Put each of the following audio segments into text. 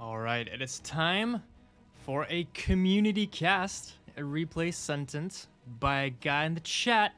Alright, it is time for a community cast, a replay sentence by a guy in the chat.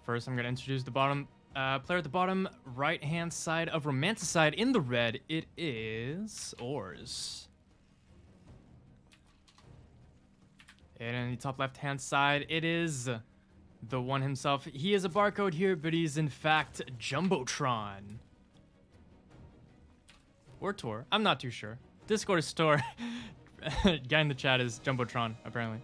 First, I'm going to introduce the bottom player at the bottom right-hand side of Romanticide. In the red, it is Ors. And in the top left-hand side, it is the one himself. He is a barcode here, but he's in fact Jumbotron. Or TOR. I'm not too sure. Discord is TOR. Guy in the chat is Jumbotron, apparently.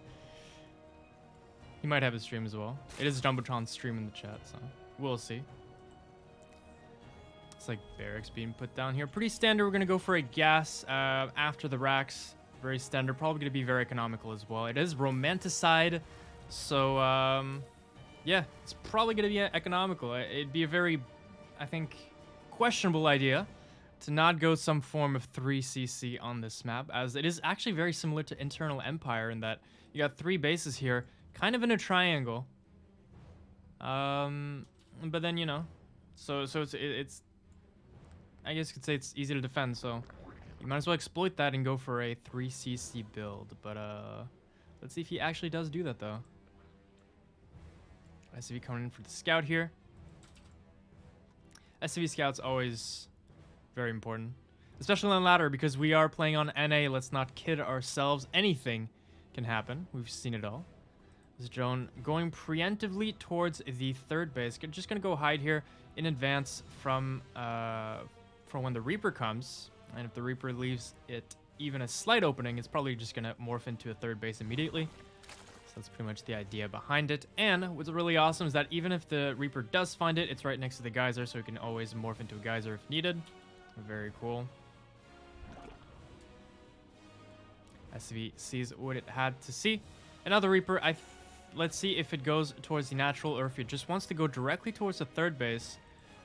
He might have a stream as well. It is Jumbotron's stream in the chat, so we'll see. It's like barracks being put down here. Pretty standard. We're going to go for a gas after the racks. Very standard. Probably going to be very economical as well. It is Romanticide, so yeah, it's probably going to be economical. It'd be a very, I think, questionable idea to not go some form of 3cc on this map, as it is actually very similar to Internal Empire in that you got 3 bases here, kind of in a triangle. But then, you know, so it's I guess you could say it's easy to defend, so you might as well exploit that and go for a 3cc build. But let's see if he actually does do that, though. SCV coming in for the scout here. SCV scout's always very important, especially on ladder, because we are playing on NA. Let's not kid ourselves. Anything can happen. We've seen it all. This drone going preemptively towards the third base. Just gonna go hide here in advance from when the Reaper comes. And if the Reaper leaves it even a slight opening, it's probably just gonna morph into a third base immediately. So that's pretty much the idea behind it. And what's really awesome is that even if the Reaper does find it, it's right next to the geyser, so it can always morph into a geyser if needed. Very cool. SCV sees what it had to see. Another Reaper. Let's see if it goes towards the natural or if it just wants to go directly towards the third base.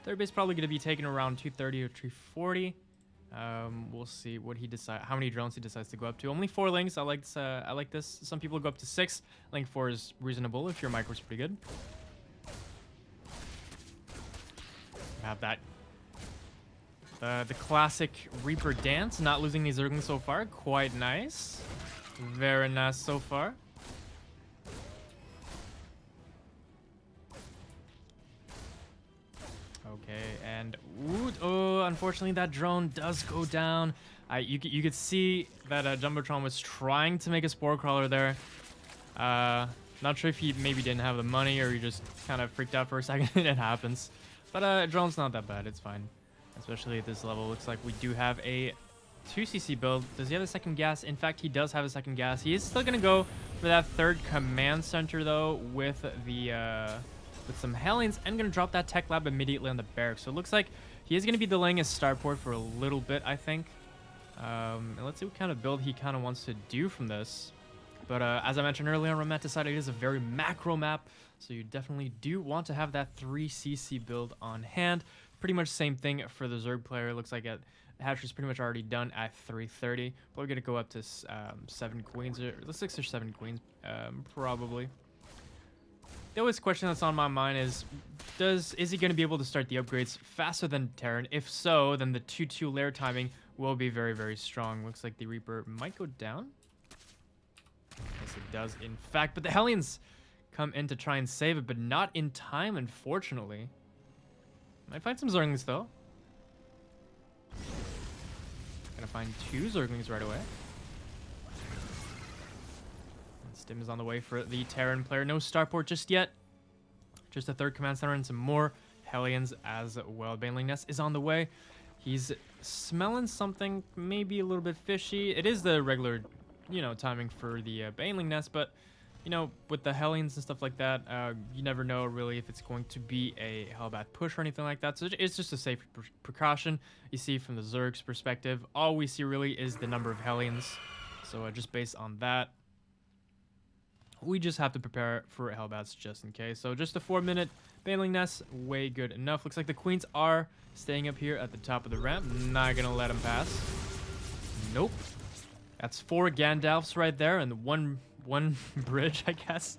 Third base probably going to be taken around 230 or 340. We'll see what he decides, how many drones he decides to go up to. Only 4 links. I like this. Some people go up to 6. Link 4 is reasonable if your micro's pretty good. Have that. The classic Reaper dance, not losing these Zerglings so far. Quite nice. Very nice so far. Okay, and unfortunately that drone does go down. You could see that Jumbotron was trying to make a Spore Crawler there. Not sure if he maybe didn't have the money or he just kind of freaked out for a second. It happens. But drone's not that bad. It's fine. Especially at this level. Looks like we do have a 2cc build. Does he have a second gas? In fact, he does have a second gas. He is still going to go for that third command center, though, with the with some Hellions, and going to drop that tech lab immediately on the barracks. So it looks like he is going to be delaying his starport for a little bit, I think. And let's see what kind of build he kind of wants to do from this. But as I mentioned earlier on Romanticide, it is a very macro map, so you definitely do want to have that 3cc build on hand. Pretty much same thing for the Zerg player. Looks like Hatcher's pretty much already done at 330. Probably going to go up to 7 queens, or 6 or 7 queens, probably. The always question that's on my mind is he going to be able to start the upgrades faster than Terran? If so, then the 2-2 layer timing will be very, very strong. Looks like the Reaper might go down. Yes, it does, in fact. But the Hellions come in to try and save it, but not in time, unfortunately. Might find some Zerglings, though. Gonna find 2 Zerglings right away. And Stim is on the way for the Terran player. No starport just yet. Just a third command center and some more Hellions as well. Baneling Nest is on the way. He's smelling something maybe a little bit fishy. It is the regular, you know, timing for the Baneling Nest, but you know, with the Hellions and stuff like that, you never know really if it's going to be a Hellbat push or anything like that. So it's just a safe precaution. You see from the Zerg's perspective, all we see really is the number of Hellions. So just based on that, we just have to prepare for Hellbats just in case. So just a 4-minute Baneling Nest, way good enough. Looks like the Queens are staying up here at the top of the ramp. Not gonna let them pass. Nope. That's 4 Gandalfs right there and one bridge, I guess.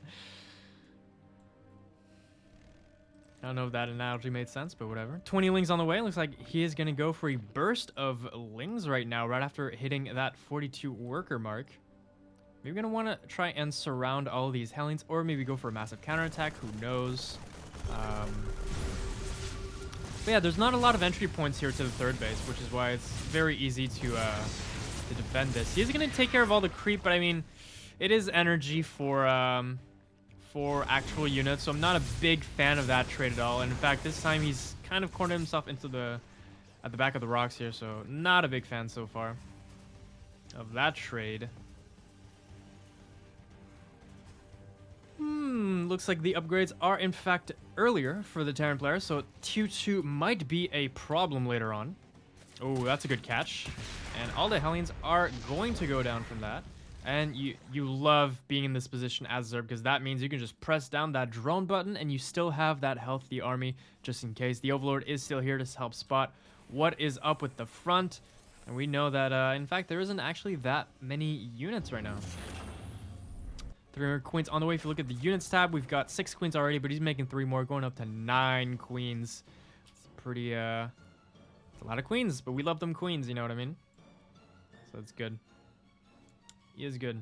I don't know if that analogy made sense, but whatever. 20 Lings on the way. Looks like he is going to go for a burst of Lings right now, right after hitting that 42 worker mark. Maybe we're going to want to try and surround all of these Hellions, or maybe go for a massive counterattack. Who knows? But yeah, there's not a lot of entry points here to the third base, which is why it's very easy to defend this. He's going to take care of all the creep, but I mean, it is energy for actual units, so I'm not a big fan of that trade at all. And in fact, this time he's kind of cornered himself into at the back of the rocks here, so not a big fan so far of that trade. Looks like the upgrades are in fact earlier for the Terran player, so 2-2 might be a problem later on. Oh, that's a good catch. And all the Hellions are going to go down from that. And you love being in this position as Zerg, because that means you can just press down that drone button and you still have that healthy army just in case. The Overlord is still here to help spot what is up with the front. And we know that, in fact, there isn't actually that many units right now. 300 queens on the way. If you look at the units tab, we've got 6 queens already, but he's making 3 more, going up to 9 queens. It's pretty, it's a lot of queens, but we love them queens, you know what I mean? So it's good. He is good.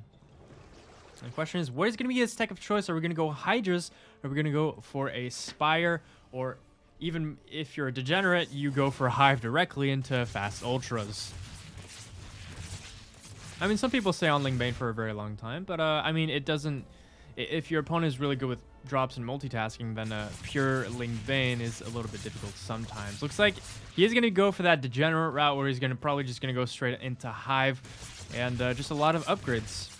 And the question is, what is going to be his tech of choice? Are we going to go Hydras? Or are we going to go for a Spire? Or even if you're a degenerate, you go for Hive directly into Fast Ultras. I mean, some people stay on Ling Bane for a very long time, but I mean, it doesn't... If your opponent is really good with drops and multitasking, then pure Ling Bane is a little bit difficult sometimes. Looks like he is going to go for that degenerate route, where he's probably just going to go straight into Hive. And just a lot of upgrades.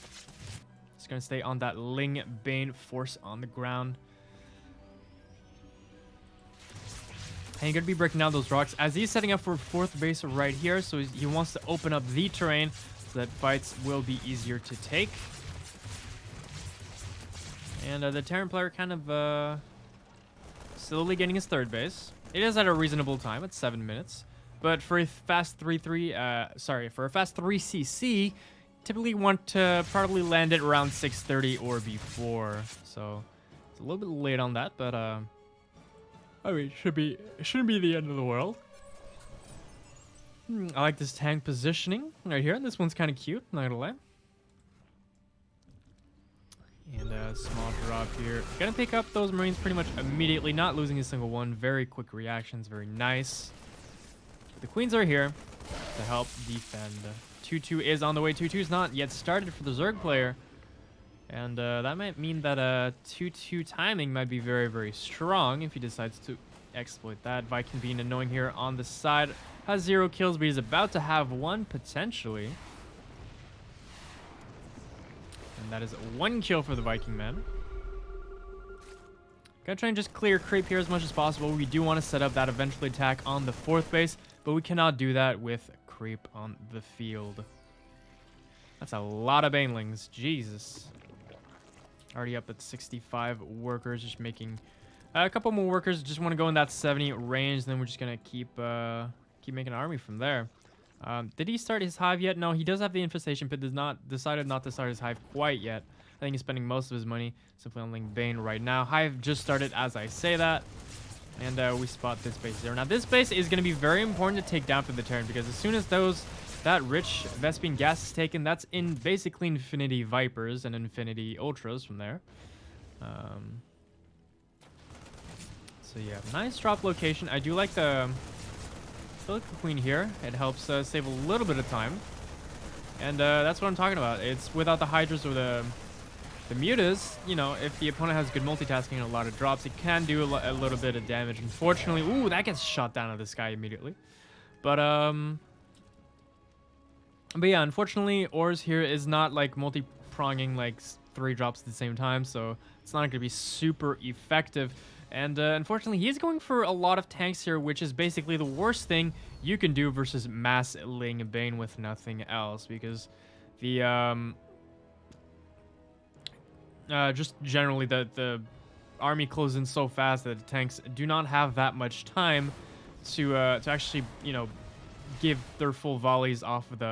Just going to stay on that Ling Bane force on the ground. And you're going to be breaking down those rocks as he's setting up for 4th base right here. So he wants to open up the terrain so that fights will be easier to take. And the Terran player kind of slowly getting his 3rd base. It is at a reasonable time at 7 minutes. But for a fast 3CC, typically want to probably land it around 6:30 or before. So it's a little bit late on that, but I mean, it shouldn't be the end of the world. I like this tank positioning right here. This one's kind of cute, not gonna lie. And a small drop here. Gonna pick up those Marines pretty much immediately, not losing a single one. Very quick reactions, very nice. The queens are here to help defend. 2-2 is on the way. 2-2 is not yet started for the Zerg player. And that might mean that 2-2 timing might be very, very strong if he decides to exploit that. Viking being annoying here on the side. Has 0 kills, but he's about to have 1 potentially. And that is 1 kill for the Viking man. Gonna try and just clear creep here as much as possible. We do want to set up that eventually attack on the 4th base, but we cannot do that with creep on the field. That's a lot of banelings. Jesus. Already up at 65 workers, just making a couple more workers. Just want to go in that 70 range, then we're just gonna keep making an army from there. Did he start his hive yet? No, he does have the infestation pit. Decided not to start his hive quite yet. I think he's spending most of his money simply on Ling Bane right now. Hive just started as I say that. And we spot this base there. Now, this base is going to be very important to take down for the turn, because as soon as that rich Vespene gas is taken, that's in basically Infinity Vipers and Infinity Ultras from there. So yeah, nice drop location. I do like the Queen here. It helps save a little bit of time. And that's what I'm talking about. It's without the Hydras or the mutas, you know, if the opponent has good multitasking and a lot of drops, it can do a little bit of damage. Unfortunately, ooh, that gets shot down at this guy immediately. But yeah, unfortunately, Ors here is not like multi-pronging like 3 drops at the same time, so it's not going to be super effective. And unfortunately, he's going for a lot of tanks here, which is basically the worst thing you can do versus mass Ling Bane with nothing else, because the just generally the army closes in so fast that the tanks do not have that much time to actually, you know, give their full volleys off of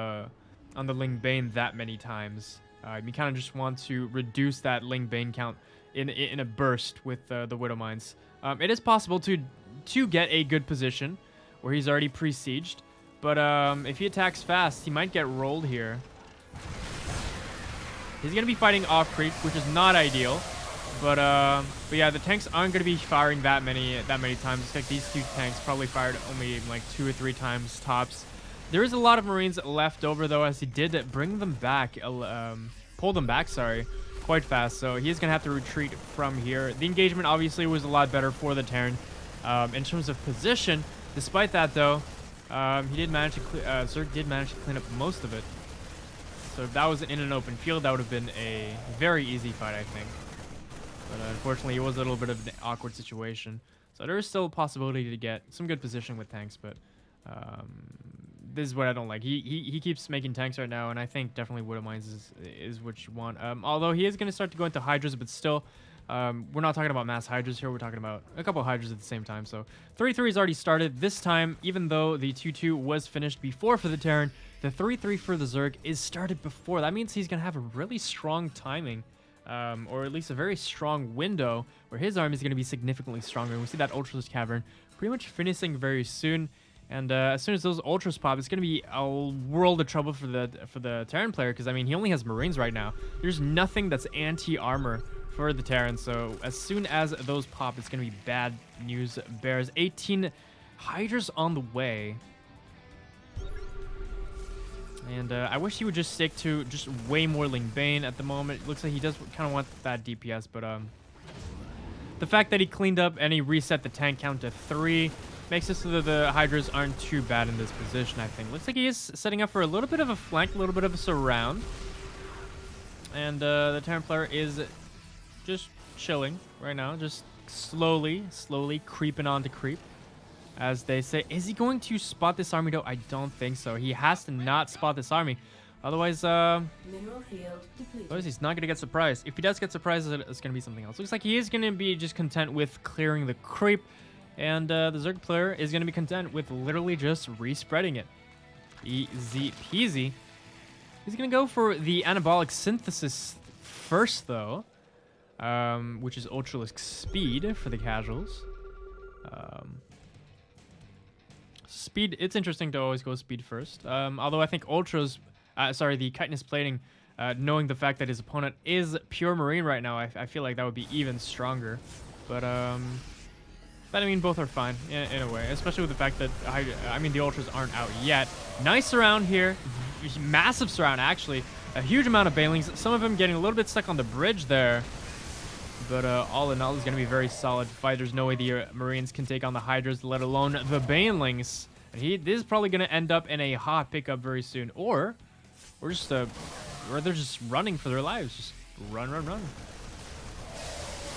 on the Ling Bane that many times. You kind of just want to reduce that Ling Bane count in a burst with the Widow Mines. It is possible to get a good position where he's already pre-sieged, but if he attacks fast, he might get rolled here. He's gonna be fighting off creep, which is not ideal, but yeah, the tanks aren't gonna be firing that many times. It's like these two tanks probably fired only like 2 or 3 times tops. There is a lot of Marines left over though, as he did bring them back, pull them back, sorry, quite fast. So he's gonna have to retreat from here. The engagement obviously was a lot better for the Terran in terms of position. Despite that though, he did manage to Zerg did manage to clean up most of it. So if that was in an open field, that would have been a very easy fight, I think. But unfortunately, it was a little bit of an awkward situation. So there is still a possibility to get some good position with tanks, but this is what I don't like. He keeps making tanks right now, and I think definitely Widow Mines is what you want. Although he is going to start to go into Hydras, but still, we're not talking about mass Hydras here. We're talking about a couple of Hydras at the same time. So 3-3 has already started. This time, even though the 2-2 was finished before for the Terran, the 3-3 for the Zerg is started before. That means he's going to have a really strong timing, or at least a very strong window where his army is going to be significantly stronger. And we see that Ultra's Cavern pretty much finishing very soon. And as soon as those Ultras pop, it's going to be a world of trouble for the Terran player, because, I mean, he only has Marines right now. There's nothing that's anti-armor for the Terran, so as soon as those pop, it's going to be bad news bears. 18 Hydras on the way. And I wish he would just stick to just way more Ling Bane at the moment. It looks like he does kind of want that DPS, but the fact that he cleaned up and he reset the tank count to 3 makes it so that the Hydras aren't too bad in this position, I think. Looks like he is setting up for a little bit of a flank, a little bit of a surround. And the Terran player is just chilling right now, just slowly creeping onto creep, as they say. Is he going to spot this army though? I don't think so. He has to not spot this army, otherwise he's not gonna get surprised. If he does get surprised, it's gonna be something else. Looks like he is gonna be just content with clearing the creep, and the Zerg player is gonna be content with literally just respreading it. Easy peasy. He's gonna go for the anabolic synthesis first though, which is ultralisk speed for the casuals. Speed, it's interesting to always go speed first. Although I think ultras, the chitinous plating, knowing the fact that his opponent is pure marine right now, I feel like that would be even stronger. But I mean, both are fine in a way, especially with the fact that I mean, the ultras aren't out yet. Nice surround here, massive surround actually. A huge amount of banelings, some of them getting a little bit stuck on the bridge there. But all in all, it's going to be a very solid fight. There's no way the Marines can take on the Hydras, let alone the banelings. And this is probably going to end up in a hot pickup very soon, or they're just running for their lives. Just run. A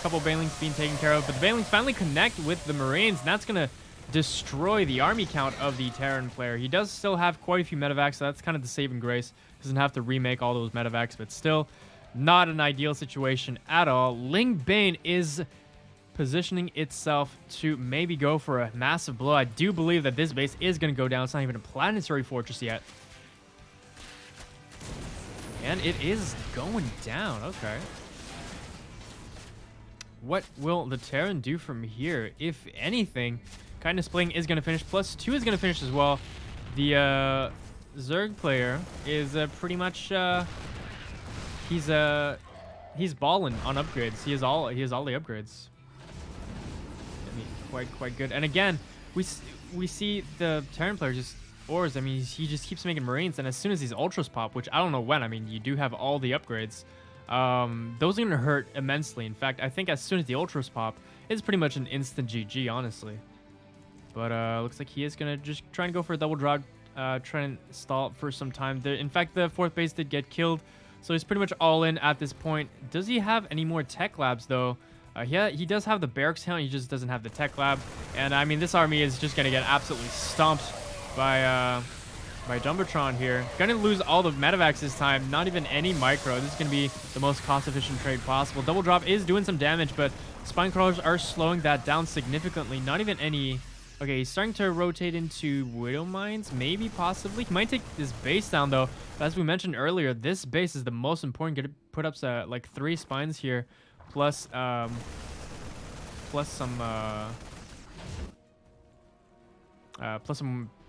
couple banelings being taken care of, but the banelings finally connect with the Marines, and that's going to destroy the army count of the Terran player. He does still have quite a few medevacs, so that's kind of the saving grace. Doesn't have to remake all those medevacs, but still not an ideal situation at all. Ling Bane is positioning itself to maybe go for a massive blow. I do believe that this base is going to go down. It's not even a planetary fortress yet. And it is going down. Okay. What will the Terran do from here? If anything, Kindness Bling is going to finish. +2 is going to finish as well. The Zerg player is pretty much... He's balling on upgrades. He has all the upgrades. I mean, quite good. And again, we see the Terran player just ores. I mean, he just keeps making Marines, and as soon as these ultras pop, which I don't know when. I mean, you do have all the upgrades. Those are gonna hurt immensely. In fact, I think as soon as the ultras pop, it's pretty much an instant GG, honestly. But looks like he is gonna just try and go for a double draw. Try and stall for some time. In fact, the 4th base did get killed. So he's pretty much all in at this point. Does he have any more tech labs, though? Yeah, he does have the barracks count. He just doesn't have the tech lab. And, I mean, this army is just going to get absolutely stomped by jumbotron here. Going to lose all the medevacs this time. Not even any micro. This is going to be the most cost-efficient trade possible. Double drop is doing some damage, but spine crawlers are slowing that down significantly. Not even any... Okay, he's starting to rotate into Widow Mines, maybe, possibly. He might take this base down, though. But as we mentioned earlier, this base is the most important. Get to put up like 3 spines here plus plus some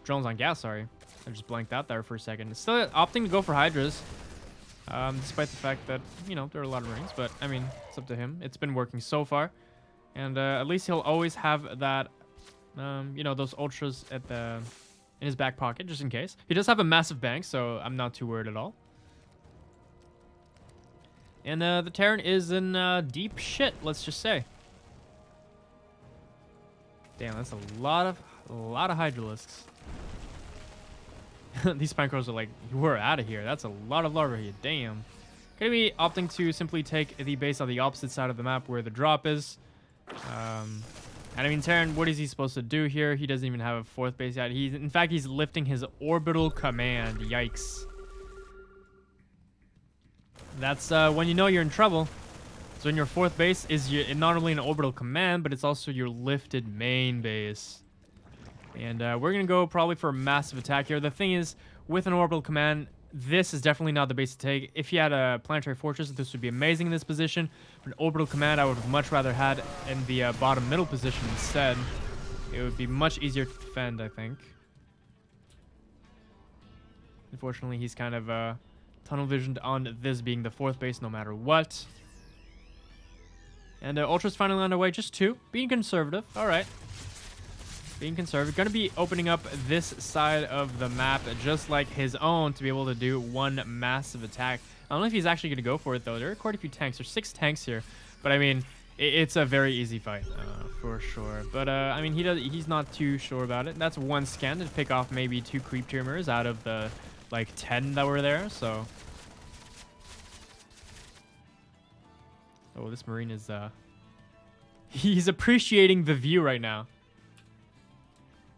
drones on gas. Sorry, I just blanked out there for a second. Still opting to go for Hydras, despite the fact that, you know, there are a lot of rings. But I mean, it's up to him. It's been working so far, and at least he'll always have that, you know, those ultras at the in his back pocket just in case. He does have a massive bank, so I'm not too worried at all. And the Terran is in deep shit, let's just say. Damn, that's a lot of Hydralisks. These Spinecrows are like, we're out of here. That's a lot of larvae here. Damn. Gonna be opting to simply take the base on the opposite side of the map where the drop is. And I mean, Terran, what is he supposed to do here? He doesn't even have a fourth base yet. In fact, he's lifting his orbital command. Yikes. That's when you know you're in trouble. So in your fourth base is not only an orbital command, but it's also your lifted main base. And we're going to go probably for a massive attack here. The thing is, with an orbital command, this is definitely not the base to take. If you had a planetary fortress, this would be amazing in this position. For an orbital command, I would have much rather had in the bottom middle position instead. It would be much easier to defend, I think. Unfortunately, he's kind of tunnel visioned on this being the fourth base no matter what. And Ultra's finally on their way, just 2. Being conservative. All right. Being conservative. Going to be opening up this side of the map just like his own to be able to do one massive attack. I don't know if he's actually going to go for it, though. There are quite a few tanks. There's 6 tanks here. But, I mean, it's a very easy fight, for sure. But, I mean, he's not too sure about it. That's 1 scan to pick off maybe 2 creep tumors out of the, like, 10 that were there. So... Oh, this Marine is, he's appreciating the view right now.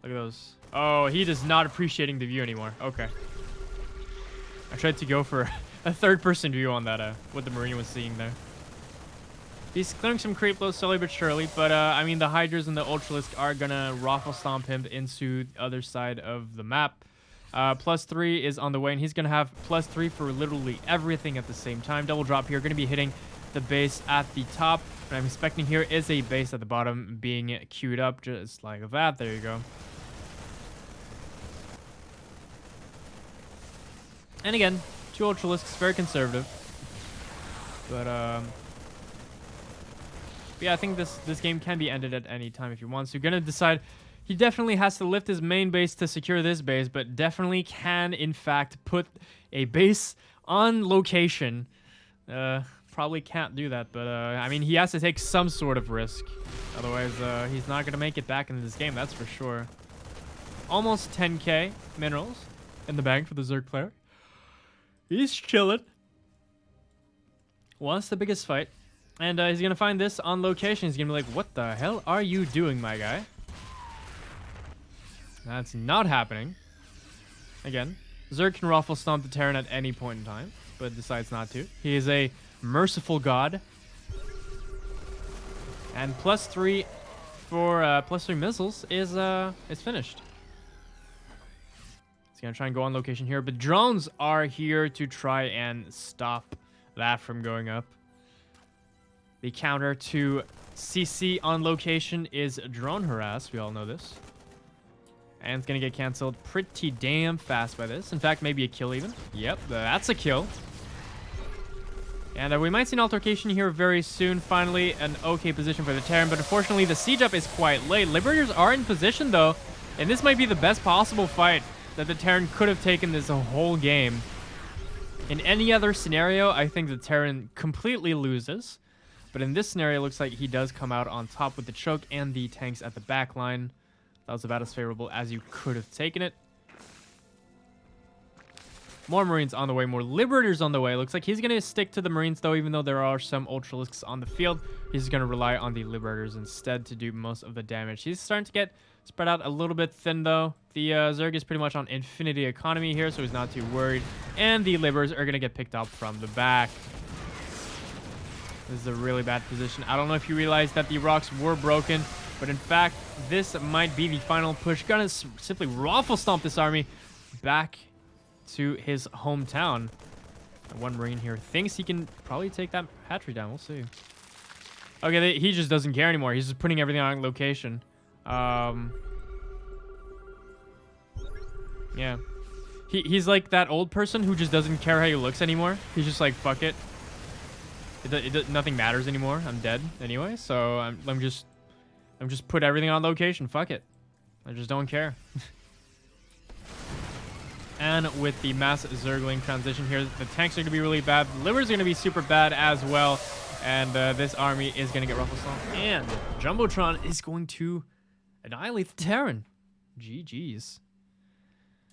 Look at those. Oh, he is not appreciating the view anymore. Okay. I tried to go for a third-person view on that, what the Marine was seeing there. He's clearing some creep low slowly but surely, but, I mean, the Hydras and the Ultralisk are gonna Raffle Stomp him into the other side of the map. +3 is on the way, and he's gonna have +3 for literally everything at the same time. Double drop here, gonna be hitting the base at the top. What I'm expecting here is a base at the bottom being queued up just like that. There you go. And again, 2 Ultralisks, very conservative. But yeah, I think this game can be ended at any time if he wants to. Gonna decide he definitely has to lift his main base to secure this base, but definitely can in fact put a base on location. Probably can't do that, but I mean, he has to take some sort of risk. Otherwise, he's not going to make it back into this game, that's for sure. Almost 10k minerals in the bank for the Zerg player. He's chilling. Wants the biggest fight. And he's going to find this on location. He's going to be like, what the hell are you doing, my guy? That's not happening. Again, Zerg can Raffle Stomp the Terran at any point in time, but decides not to. He is a merciful god. And +3 for +3 missiles is finished. He's gonna try and go on location here, but drones are here to try and stop that from going up. The counter to CC on location is drone harass. We all know this. And it's gonna get canceled pretty damn fast by this. In fact, maybe a kill even. Yep, that's a kill. And we might see an altercation here very soon. Finally, an okay position for the Terran, but unfortunately, the siege up is quite late. Liberators are in position, though, and this might be the best possible fight that the Terran could have taken this whole game. In any other scenario, I think the Terran completely loses. But in this scenario, it looks like he does come out on top with the choke and the tanks at the back line. That was about as favorable as you could have taken it. More Marines on the way, more Liberators on the way. Looks like he's going to stick to the Marines, though, even though there are some Ultralisks on the field. He's going to rely on the Liberators instead to do most of the damage. He's starting to get spread out a little bit thin, though. The Zerg is pretty much on infinity economy here, so he's not too worried. And the Liberators are going to get picked up from the back. This is a really bad position. I don't know if you realize that the rocks were broken, but in fact, this might be the final push. Gonna simply Raffle Stomp this army back to his hometown. And one Marine here thinks he can probably take that hatchery down. We'll see. Okay, he just doesn't care anymore. He's just putting everything on location. Yeah. He's like that old person who just doesn't care how he looks anymore. He's just like, fuck it. Nothing matters anymore. I'm dead anyway, so I'm just put everything on location. Fuck it. I just don't care. And with the mass Zergling transition here, the tanks are going to be really bad. The livers are going to be super bad as well. And this army is going to get Rufflestomp. And Jumbotron is going to annihilate the Terran. GG's.